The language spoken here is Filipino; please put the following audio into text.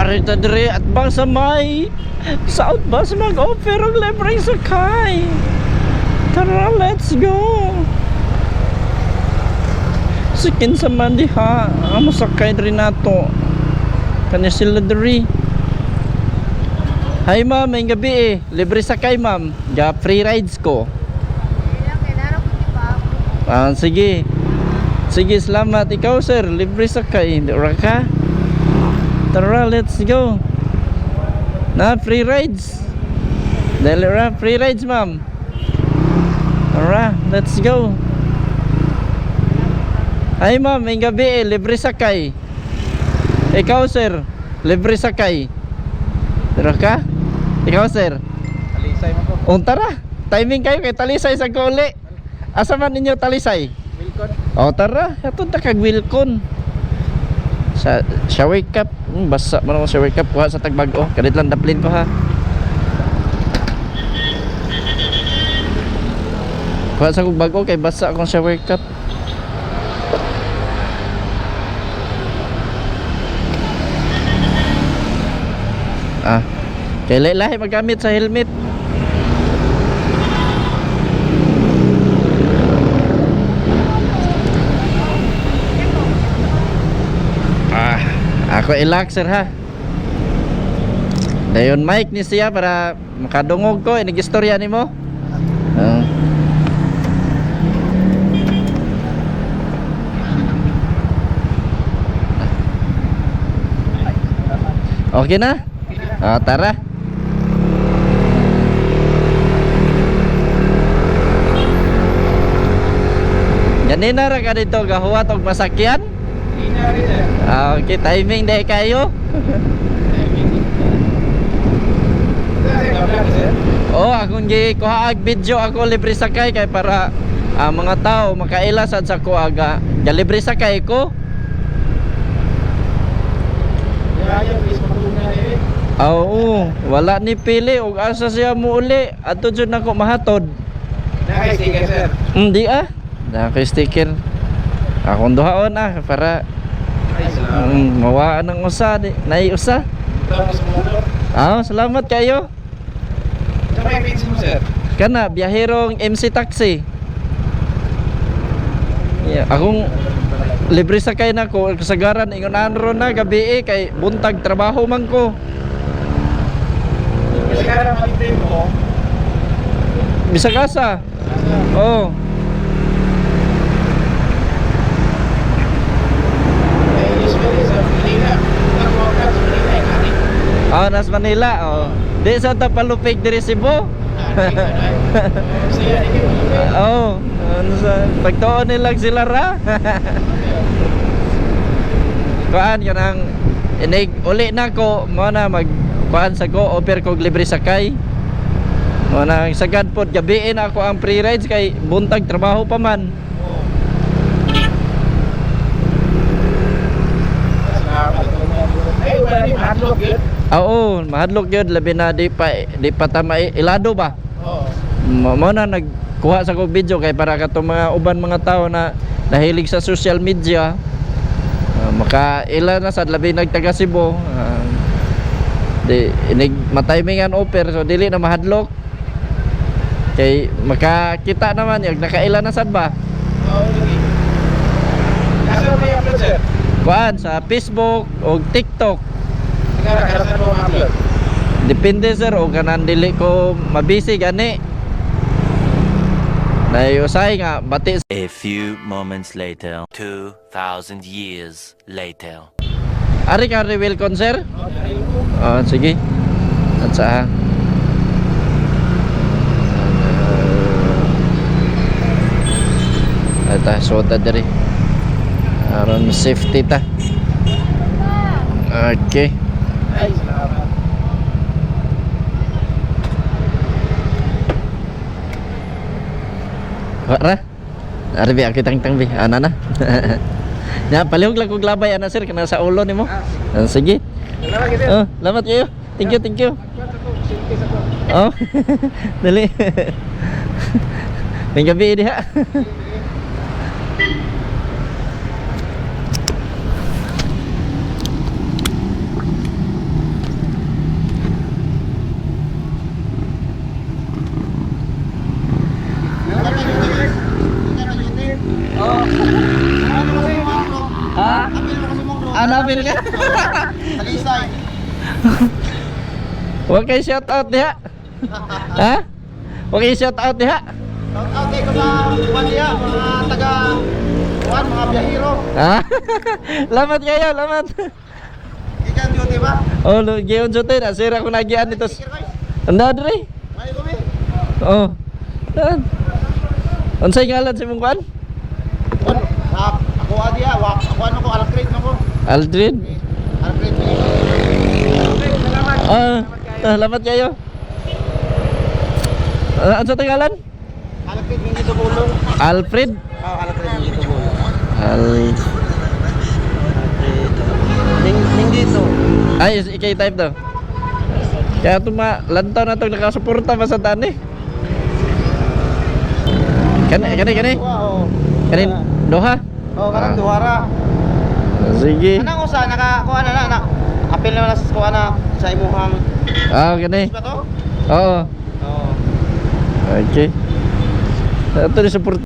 Arita dire at bang sa may South Bus mag-offer ang libreng sakay. Tara, let's go. Sikin sa mandi ha. Amo sakay dire nato. Kanya sila dire. Hi ma'am, may gabi eh. Libre sakay ma'am. Ga free rides ko. Sige. Sige, salamat. Ikaw sir, libre sakay. Dura ka? Tara, let's go. Na, free rides. Dali ra, free rides ma'am. Tara, let's go. Ay ma'am, may gabi eh, libre sakay. Ikaw sir, libre sakay. Tara ka? Ikaw sir. Talisay mo ko. Tara, timing kayo kay Talisay sa Gole. Asa man ninyo Talisay? Wilcon. Tara, ato ta kag Wilcon. Sa shower cup, basa man ako shower cup kuha sa Tagbag-o. Kadit lang daplin ko ha. Kuha sa kog bag-o kay basa akong shower cup. Kay lahi magamit sa helmet. Ako ilak sir ha. Dayon mic ni siya para makadungog ko inig-istorya nimo. Okay na? Tara. Ganina ra ka dito gahuwat og masakyan? Okay, timing dahil kayo. Akong gikuha ag video ako libre sakay kay para mga tao makaila sad sa kuaga. Libre sakay ko. Oo, wala ni pili og asa siya mo uli. Adto jud nako mahatod. Nakay sticker sir. Hindi Nakay sticker. Akong duhaon para mawaan ng usa di naiusa. Salamat kayo. Sa may page mo sir. Kana biyaherong MC taxi. Akong libre sakay na ko kasagaran ingon anro na gabi kay buntag trabaho man ko. Kasagaran malibre mo. Bisag asa. Nas Manila. Di sa tapalupig diri Cebu. Pagtuon nila sila ra. Kuan yun ang inig uli na ko mo na mag kuan sa ko offer kog libre sakay. Mo na sagad pod gabiin ako ang free rides kay buntag trabaho pa man. Mahadlok yun labi na di pa tama ilado ba? Mo na nagkuha sa kong video kay para kato mga uban mga tao na nahilig sa social media makaila na sad labi nagtaga Cebu di inig matimingan offer so dili na mahadlok kay makakita naman yung nakaila na sad ba? Asa mo yung upload sir? Kuan sa Facebook o TikTok. Asa mo upload? Depende sir o kanan dili ko mabisi gani. Nayusay nga bati. A few moments later, 2,000 years later. Ari ka reveal concert? Sige. At sa ata sota diri. Aron safety ta. Okay. Ay, salamat. Wala. Arbi ako tang-tang bi. Ana na. Ya palihog lang kog labay ana sir kana sa ulo nimo. Sige. Salamat sir. Salamat kayo. Thank you. Dali. May gabi diha. Manapil ka. Talisay. Huwag kayo shout out diha. Ha? Huwag kayo shout out diha. Shout out ko sa Wanya, mga taga mga biyahero. Ha? Lamat kayo, lamat. Ikan duty ba? Oh, giyon jote na sira ko nagian dito. Anda dre. May kami. Oh. Dan. Unsay ngalan sa imong kuan? Ako dia, ako ano ko Alfred mo ko. Aldrin. Alfred. Salamat. Salamat kayo. Ano sa ngalan? Alfred Mingito Bulong. Alfred. Oh, Alfred Mingito Bulong. Mingito. Ay, ikay type daw. Kaya tuma lantaw na itong nakasuporta pa sa tani. Kani. Wow. Kanin doha. Oh, kanang duwara. Sige. Anang usa kuha na apil na sa kuha na sa imuhang Gani. ba to? Oo. Oh. Okay. Ito ni support